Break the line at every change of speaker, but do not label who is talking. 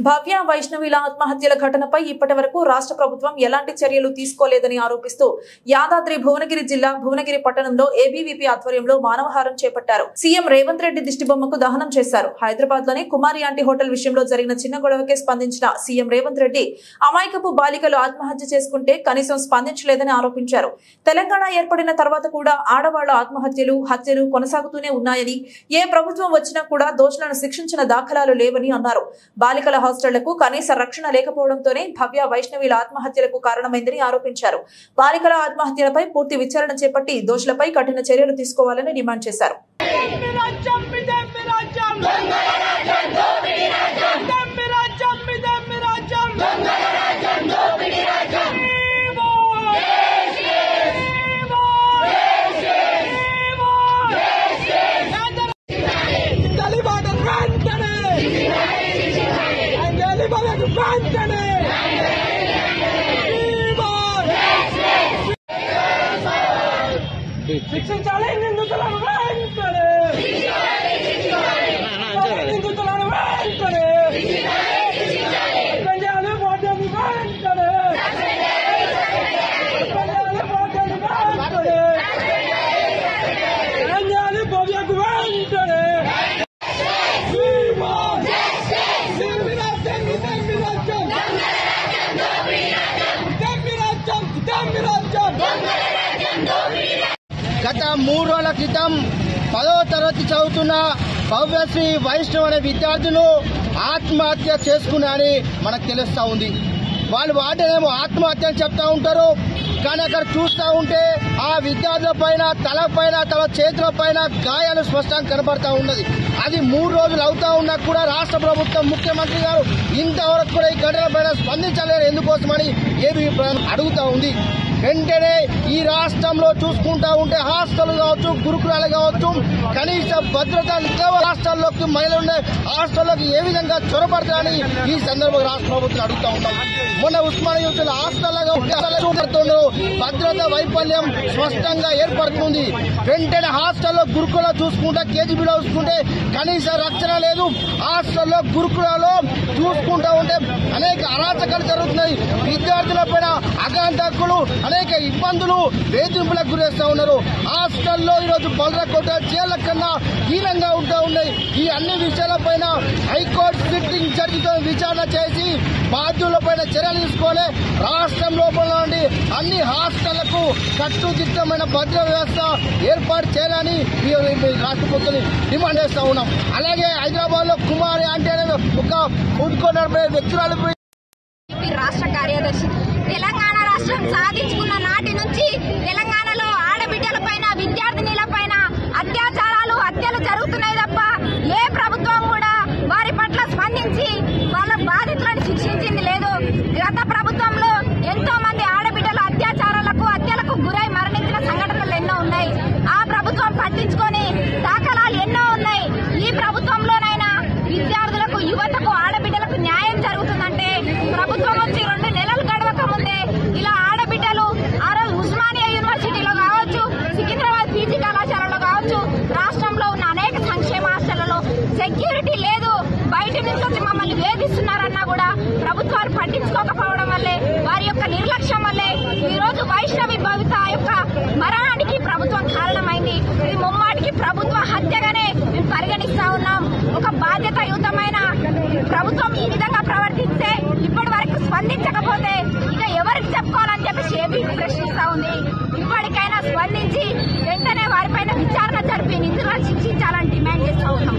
భవ్య వైష్ణవిల ఆత్మహత్యల ఘటనపై ఇప్పటివరకు రాష్ట్ర ప్రభుత్వం ఎలాంటి చర్యలు తీసుకోలేదని ఆరోపిస్తూ యాదాద్రి భువనగిరి జిల్లా భువనగిరి పట్టణంలో ఏబీవీపీ ఆధ్వర్యంలో మానవహారం చేపట్టారు. సీఎం రేవంత్ రెడ్డి దిష్టిబొమ్మకు దహనం చేశారు. హైదరాబాద్ లోని కుమారి ఆంటీ హోటల్ విషయంలో జరిగిన చిన్న గొడవకే స్పందించిన సీఎం రేవంత్ రెడ్డి అమాయకపు బాలికలు ఆత్మహత్య చేసుకుంటే కనీసం స్పందించలేదని ఆరోపించారు. తెలంగాణ ఏర్పడిన తర్వాత కూడా ఆడవాళ్ల ఆత్మహత్యలు హత్యలు కొనసాగుతూనే ఉన్నాయని, ఏ ప్రభుత్వం వచ్చినా కూడా దోషులను శిక్షించిన దాఖలాలు లేవని అన్నారు. బాలికల హాస్టళ్లకు కనీస రక్షణ లేకపోవడంతోనే భవ్య వైష్ణవిల ఆత్మహత్యలకు కారణమైందని ఆరోపించారు. బాలికల ఆత్మహత్యలపై పూర్తి విచారణ చేపట్టి దోషులపై కఠిన చర్యలు తీసుకోవాలని డిమాండ్ చేశారు.
శిక్షించాలి నిందితులను వెంటనే, నిందితులను వెంటనే, పెంచాలి పోటీని వెంటనే, పెంచాలి పోటీని వెంటనే, పెంచాలి భవ్యకు వెంటనే.
గత 3 రోజుల క్రితం 10వ తరగతి చదువుతున్న భవ్యశ్రీ వైష్ణవ్ అనే విద్యార్థులు ఆత్మహత్య చేసుకున్నారని మనకు తెలుస్తా ఉంది. వాళ్ళు వాటినేమో ఆత్మహత్య అని చెప్తా ఉంటారు, కానీ అక్కడ చూస్తూ ఉంటే ఆ విద్యార్థుల పైన తలపైన తమ చేతుల పైన గాయాలు స్పష్టంగా కనబడతా ఉన్నది. అది 3 రోజులు అవుతా ఉన్నా కూడా రాష్ట్ర ప్రభుత్వం ముఖ్యమంత్రి గారు ఇంతవరకు కూడా ఈ ఘటన పైన స్పందించలేరు. ఎందుకోసమని ఏబీ అడుగుతా ఉంది. వెంటనే ఈ రాష్ట్రంలో చూసుకుంటా ఉంటే హాస్టల్ కావచ్చు, గురుకులాలు కావచ్చు, కనీస భద్రత రాష్ట్రాల్లోకి మహిళలు ఉండే హాస్టల్లోకి ఏ విధంగా చొరబడతారని ఈ సందర్భంగా రాష్ట్ర ప్రభుత్వం అడుగుతా ఉంటాం. మొన్న ఉస్మానియా హాస్టల్లో భద్రత వైఫల్యం స్పష్టంగా ఏర్పడుతుంది. వెంటనే హాస్టల్లో గురుకుల చూసుకుంటే కేజీబీలో చూసుకుంటే కనీస రక్షణ లేదు. హాస్టల్లో గురుకులలో చూసుకుంటా ఉంటే అనేక అరాచకాలు జరుగుతున్నాయి. విద్యార్థుల పైన అగాంతకులు అనేక ఇబ్బందులు వేధింపులకు గురేస్తా ఉన్నారు. హాస్టల్లో ఈరోజు బలరకొట్ట జైళ్ల కన్నా హీనంగా ఉంటూ ఉన్నాయి. ఈ అన్ని విషయాలపైన హైకోర్టు సిట్టింగ్ జడ్జితో విచారణ చేసి బాధ్యులపైన చర్యలు తీసుకొని రాష్ట్రం లోపల నుండి అన్ని హాస్టళ్లకు కట్టుదిట్టమైన భద్రత వ్యవస్థ ఏర్పాటు చేయాలని రాష్ట్ర ప్రభుత్వం డిమాండ్ చేస్తా ఉన్నాం. అలాగే హైదరాబాద్ లో కుమారి అంటే ఒక ఫుడ్ కోర్ట్ నడిపే వ్యక్తురాలు
రాష్ట్ర కార్యదర్శి తెలంగాణ రాష్ట్రం సాధించుకున్న నాటి నుంచి తెలంగాణలో ఆడబిడ్డల పైన విద్యార్థినుల పైన అత్యాచారాలు హత్యలు జరుగుతున్నాయి తప్ప ఏ ప్రభుత్వం కూడా వారి పట్ల స్పందించి వాళ్ళ బాధితులను శిక్షించింది లేదు. గత ప్రభుత్వంలో ఎంతో మంది ఆడబిడ్డల అత్యాచారాలకు హత్యలకు గురై మరణించిన సంఘటనలు ఎన్నో ఉన్నాయి. ఆ ప్రభుత్వం పట్టించుకొని దాఖలాలు ఎన్నో ఉన్నాయి. ఈ ప్రభుత్వంలోనైనా విద్యార్థులకు యువతకు ఆడబిడ్డలకు న్యాయం జరుగుతుందంటే ప్రభుత్వం వచ్చి 2 నెలలు గడవక ముందే ఇలా ఆడబిడ్డలు ఆ రోజు ఉస్మానియా యూనివర్సిటీలో కావచ్చు, సికింద్రాబాద్ పీజీ కళాశాలలో కావచ్చు, రాష్ట్రంలో ఉన్న అనేక సంక్షేమ హాస్టళ్లలో సెక్యూరిటీ లేదు. బయట నుంచి వచ్చి మమ్మల్ని వేధిస్తున్నారన్నా కూడా ప్రభుత్వాలు పట్టించుకోకపోవడం వల్లే, వారి యొక్క నిర్లక్ష్యం వల్లే ఈ రోజు వైష్ణవి భవిత యొక్క మరణానికి ప్రభుత్వం కారణమైంది. ఇది ముమ్మాటికి ప్రభుత్వ హత్యగానే మేము పరిగణిస్తా ఉన్నాం. ఒక బాధ్యతాయుతమైన ప్రభుత్వం ఈ విధంగా ప్రవర్తిస్తే ఇప్పటి వరకు స్పందించకపోతే ఇక ఎవరికి చెప్పుకోవాలని చెప్పి ఏబీవీపీ ప్రశ్నిస్తా ఉంది. ఇప్పటికైనా స్పందించి వెంటనే వారిపైన విచారణ జరిపి నిందితులను శిక్షించాలని డిమాండ్ చేస్తా ఉన్నాం.